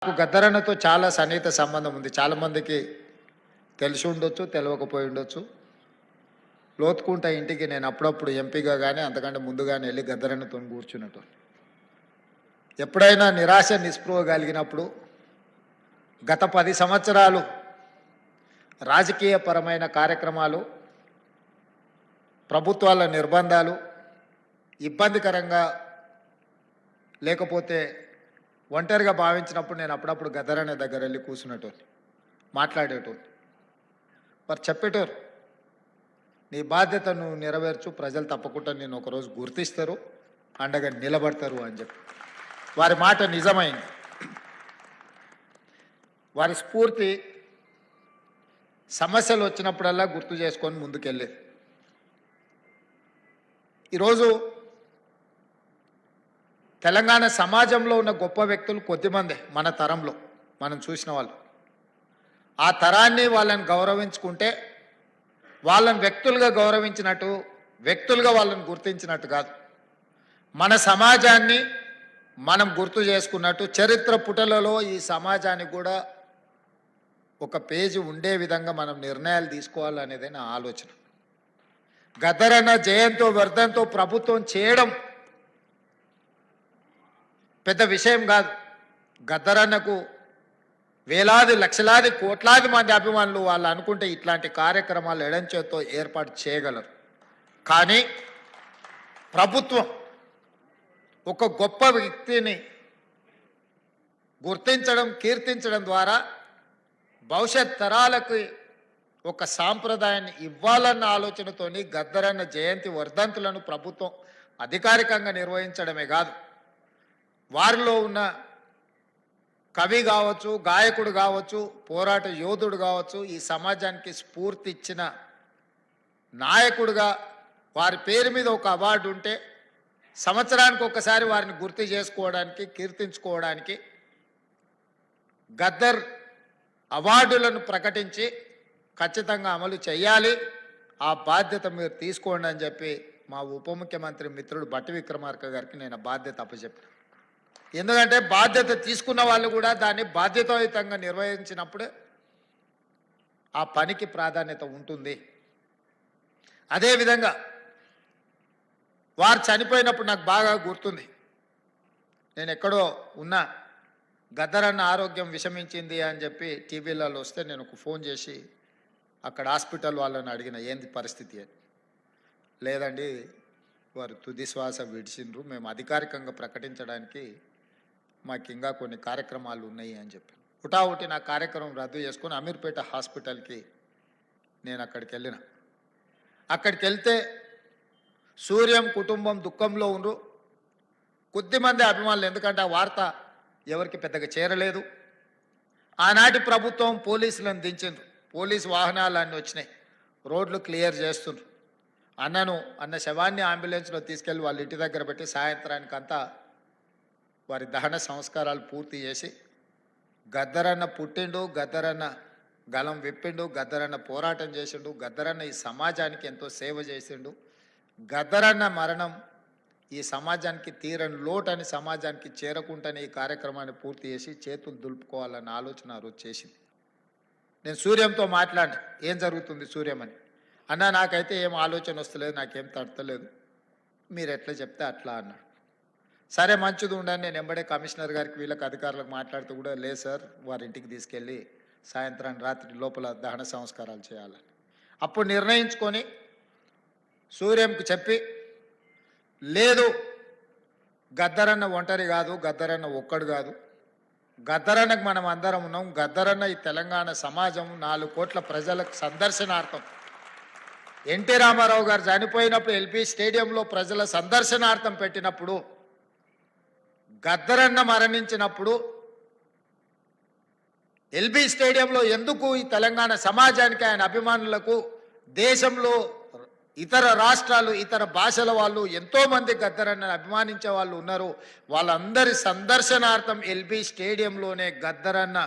నాకు గద్దరన్నతో చాలా సన్నిహిత సంబంధం ఉంది. చాలామందికి తెలిసి ఉండొచ్చు, తెలియకపోయి ఉండొచ్చు. లోతుకుంట ఇంటికి నేను అప్పుడప్పుడు ఎంపీగా కానీ అంతకంటే ముందుగానే వెళ్ళి గద్దరన్నతో కూర్చున్నట్టు. ఎప్పుడైనా నిరాశ నిస్పృహ కలిగినప్పుడు గత 10 సంవత్సరాలు రాజకీయపరమైన కార్యక్రమాలు, ప్రభుత్వాల నిర్బంధాలు ఇబ్బందికరంగా లేకపోతే ఒంటరిగా భావించినప్పుడు నేను అప్పుడప్పుడు గద్దరన్న దగ్గర వెళ్ళి కూర్చున్నట్టు మాట్లాడేటోడు. వారు చెప్పేటోరు, నీ బాధ్యత నువ్వు నెరవేర్చు, ప్రజలు తప్పకుండా నేను ఒకరోజు గుర్తిస్తారు, అండగా నిలబడతారు అని చెప్పి. వారి మాట నిజమైంది. వారి స్ఫూర్తి సమస్యలు వచ్చినప్పుడల్లా గుర్తు చేసుకొని ముందుకెళ్ళేది. ఈరోజు తెలంగాణ సమాజంలో ఉన్న గొప్ప వ్యక్తులు కొద్దిమందే మన తరంలో మనం చూసిన వాళ్ళు. ఆ తరాన్ని వాళ్ళని గౌరవించుకుంటే వాళ్ళని వ్యక్తులుగా గౌరవించినట్టు, వ్యక్తులుగా వాళ్ళని గుర్తించినట్టు కాదు, మన సమాజాన్ని మనం గుర్తు చేసుకున్నట్టు చరిత్ర పుటలలో ఈ సమాజానికి కూడా ఒక పేజీ ఉండే విధంగా మనం నిర్ణయాలు తీసుకోవాలనేదే నా ఆలోచన. గద్దరన్న జయంతో వర్ధంతో ప్రభుత్వం చేయడం పెద్ద విషయం కాదు. గద్దరన్నకు వేలాది లక్షలాది కోట్లాది మంది అభిమానులు వాళ్ళు అనుకుంటే ఇట్లాంటి కార్యక్రమాలు ఎడంచేతో ఏర్పాటు చేయగలరు. కానీ ప్రభుత్వం ఒక గొప్ప వ్యక్తిని గుర్తించడం, కీర్తించడం ద్వారా భవిష్యత్ తరాలకు ఒక సాంప్రదాయాన్ని ఇవ్వాలన్న ఆలోచనతోని గద్దరన్న జయంతి వర్ధంతులను ప్రభుత్వం అధికారికంగా నిర్వహించడమే కాదు, వారిలో ఉన్న కవి కావచ్చు, గాయకుడు కావచ్చు, పోరాట యోధుడు కావచ్చు, ఈ సమాజానికి స్ఫూర్తి ఇచ్చిన నాయకుడుగా వారి పేరు మీద ఒక అవార్డు ఉంటే సంవత్సరానికి ఒకసారి వారిని గుర్తు చేసుకోవడానికి, కీర్తించుకోవడానికి గద్దర్ అవార్డులను ప్రకటించి ఖచ్చితంగా అమలు చేయాలి. ఆ బాధ్యత మీరు తీసుకోండి అని చెప్పి మా ఉప ముఖ్యమంత్రి మిత్రుడు బట్టి విక్రమార్క గారికి నేను బాధ్యత అప్పచెప్పాను. ఎందుకంటే బాధ్యత తీసుకున్న వాళ్ళు కూడా దాన్ని బాధ్యతాయుతంగా నిర్వహించినప్పుడే ఆ పనికి ప్రాధాన్యత ఉంటుంది. అదేవిధంగా వారు చనిపోయినప్పుడు నాకు బాగా గుర్తుంది. నేను ఎక్కడో ఉన్నా, గద్దరన్న ఆరోగ్యం విషమించింది అని చెప్పి టీవీలలో వస్తే నేను ఒక ఫోన్ చేసి అక్కడ హాస్పిటల్ వాళ్ళని అడిగిన, ఏంది పరిస్థితి అని. లేదండి, వారు తుది శ్వాస విడిచిండ్రు, మేము అధికారికంగా ప్రకటించడానికి మాకు ఇంకా కొన్ని కార్యక్రమాలు ఉన్నాయి అని చెప్పి హుటాహుటి నా కార్యక్రమం రద్దు చేసుకొని అమీర్పేట హాస్పిటల్కి నేను అక్కడికి వెళ్ళిన. అక్కడికి వెళ్తే సూర్యం కుటుంబం దుఃఖంలో ఉండ్రు. కొద్దిమంది అభిమానులు, ఎందుకంటే ఆ వార్త ఎవరికి పెద్దగా చేరలేదు. ఆనాటి ప్రభుత్వం పోలీసులను దించిండ్రు, పోలీసు వాహనాలు అన్నీ వచ్చినాయి, రోడ్లు క్లియర్ చేస్తుండ్రు. అన్న శవాన్ని అంబులెన్స్లో తీసుకెళ్ళి వాళ్ళ ఇంటి దగ్గర పెట్టి సాయంత్రానికి అంతా వారి దహన సంస్కారాలు పూర్తి చేసి, గద్దరన్న పుట్టిండు, గద్దరన్న గలం విప్పిండు, గద్దరన్న పోరాటం చేసిండు, గద్దరన్న ఈ సమాజానికి ఎంతో సేవ చేసిండు, గద్దరన్న మరణం ఈ సమాజానికి తీరని లోటని సమాజానికి చేరకుండానే ఈ కార్యక్రమాన్ని పూర్తి చేసి చేతులు దులుపుకోవాలన్న ఆలోచన ఆ రోజు చేసింది. నేను సూర్యంతో మాట్లాడినా, ఏం జరుగుతుంది సూర్యం అని. అన్నా, నాకైతే ఏం ఆలోచన వస్తలేదు, నాకేం తడతలేదు, మీరు ఎట్లా చెప్తే అట్లా అన్నాడు. సరే మంచిది ఉండని నేను ఎంబడే కమిషనర్ గారికి వీళ్ళకి అధికారులకు మాట్లాడుతూ కూడా, లేదు సార్, వారి ఇంటికి తీసుకెళ్ళి సాయంత్రాన్ని రాత్రి లోపల దహన సంస్కారాలు చేయాలని అప్పుడు నిర్ణయించుకొని సూర్యంకు చెప్పి, లేదు గద్దరన్న ఒంటరి కాదు, గద్దరన్న ఒక్కడు కాదు, గద్దరన్నకు మనం అందరం ఉన్నాం, గద్దరన్న ఈ తెలంగాణ సమాజం 4 కోట్ల ప్రజలకు సందర్శనార్థం. ఎన్టీ రామారావు గారు చనిపోయినప్పుడు ఎల్బీ స్టేడియంలో ప్రజల సందర్శనార్థం పెట్టినప్పుడు, గద్దరన్న మరణించినప్పుడు ఎల్బీ స్టేడియంలో ఎందుకు ఈ తెలంగాణ సమాజానికి, ఆయన అభిమానులకు, దేశంలో ఇతర రాష్ట్రాలు, ఇతర భాషల వాళ్ళు ఎంతోమంది గద్దరన్న అభిమానించే వాళ్ళు ఉన్నారు, వాళ్ళందరి సందర్శనార్థం ఎల్బీ స్టేడియంలోనే గద్దరన్న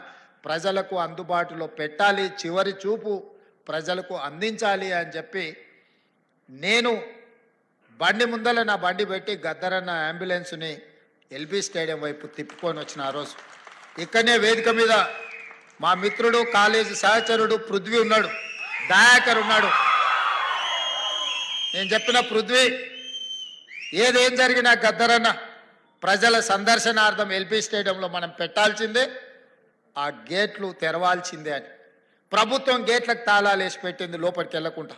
ప్రజలకు అందుబాటులో పెట్టాలి, చివరి చూపు ప్రజలకు అందించాలి అని చెప్పి నేను బండి ముందల నా బండి పెట్టి గద్దరన్న అంబులెన్స్ని ఎల్బీ స్టేడియం వైపు తిప్పుకొని వచ్చిన ఆ రోజు ఇక్కడనే వేదిక మీద మా మిత్రుడు కాలేజీ సహచరుడు పృథ్వీ ఉన్నాడు, దయాకర్ ఉన్నాడు. నేను చెప్పిన పృథ్వీ, ఏదేం జరిగినా గద్దరన్న ప్రజల సందర్శనార్థం ఎల్పీ స్టేడియంలో మనం పెట్టాల్సిందే, ఆ గేట్లు తెరవాల్సిందే అని. ప్రభుత్వం గేట్లకు తాళాలు వేసి పెట్టింది లోపలికి వెళ్ళకుండా.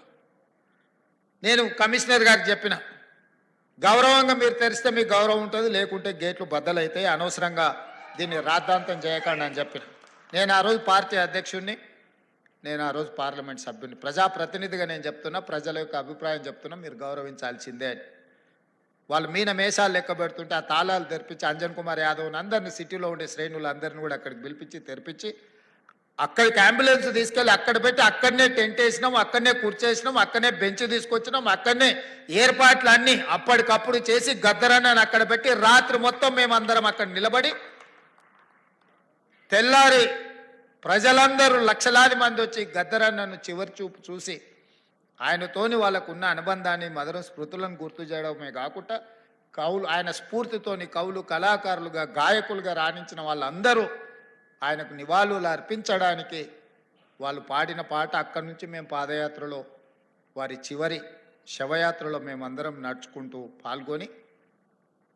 నేను కమిషనర్ గారికి చెప్పిన, గౌరవంగా మీరు తెరిస్తే మీకు గౌరవం ఉంటుంది, లేకుంటే గేట్లు బద్దలైతాయి, అనవసరంగా దీన్ని రాద్ధాంతం చేయకండి అని చెప్పిన. నేను ఆ రోజు పార్టీ అధ్యక్షుడిని, నేను ఆ రోజు పార్లమెంట్ సభ్యుడిని, ప్రజాప్రతినిధిగా నేను చెప్తున్నా, ప్రజల యొక్క అభిప్రాయం చెప్తున్నా, మీరు గౌరవించాల్సిందే అని. వాళ్ళు మీన మేషాలు లెక్క పెడుతుంటే ఆ తాళాలు తెరిపించి అంజన్ కుమార్ యాదవ్ని అందరినీ, సిటీలో ఉండే శ్రేణులు అందరినీ కూడా అక్కడికి పిలిపించి తెరిపించి అక్కడికి అంబులెన్స్ తీసుకెళ్ళి అక్కడ పెట్టి అక్కడనే టెంట్ వేసినాం, అక్కడనే కూర్చేసినాం, అక్కడనే బెంచ్ తీసుకొచ్చినాం, అక్కడనే ఏర్పాట్లు అన్నీ అప్పటికప్పుడు చేసి గద్దరన్నని అక్కడ పెట్టి రాత్రి మొత్తం మేమందరం అక్కడ నిలబడి తెల్లారి ప్రజలందరూ లక్షలాది మంది వచ్చి గద్దరన్నను చివరి చూపు చూసి ఆయనతోని వాళ్ళకున్న అనుబంధాన్ని, మధుర స్మృతులను గుర్తు చేయడమే కాకుండా కవులు ఆయన స్ఫూర్తితోని కవులు, కళాకారులుగా, గాయకులుగా రాణించిన వాళ్ళందరూ ఆయనకు నివాళులు అర్పించడానికి వాళ్ళు పాడిన పాట అక్కడి నుంచి మేము పాదయాత్రలో వారి చివరి శవయాత్రలో మేమందరం నడుచుకుంటూ పాల్గొని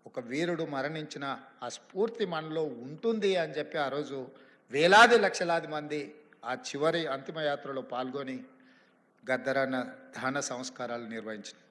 ఒక వీరుడు మరణించిన ఆ స్ఫూర్తి మనలో ఉంటుంది అని చెప్పి ఆ రోజు వేలాది లక్షలాది మంది ఆ చివరి అంతిమయాత్రలో పాల్గొని గద్దరన్న దహన సంస్కారాలు నిర్వహించారు.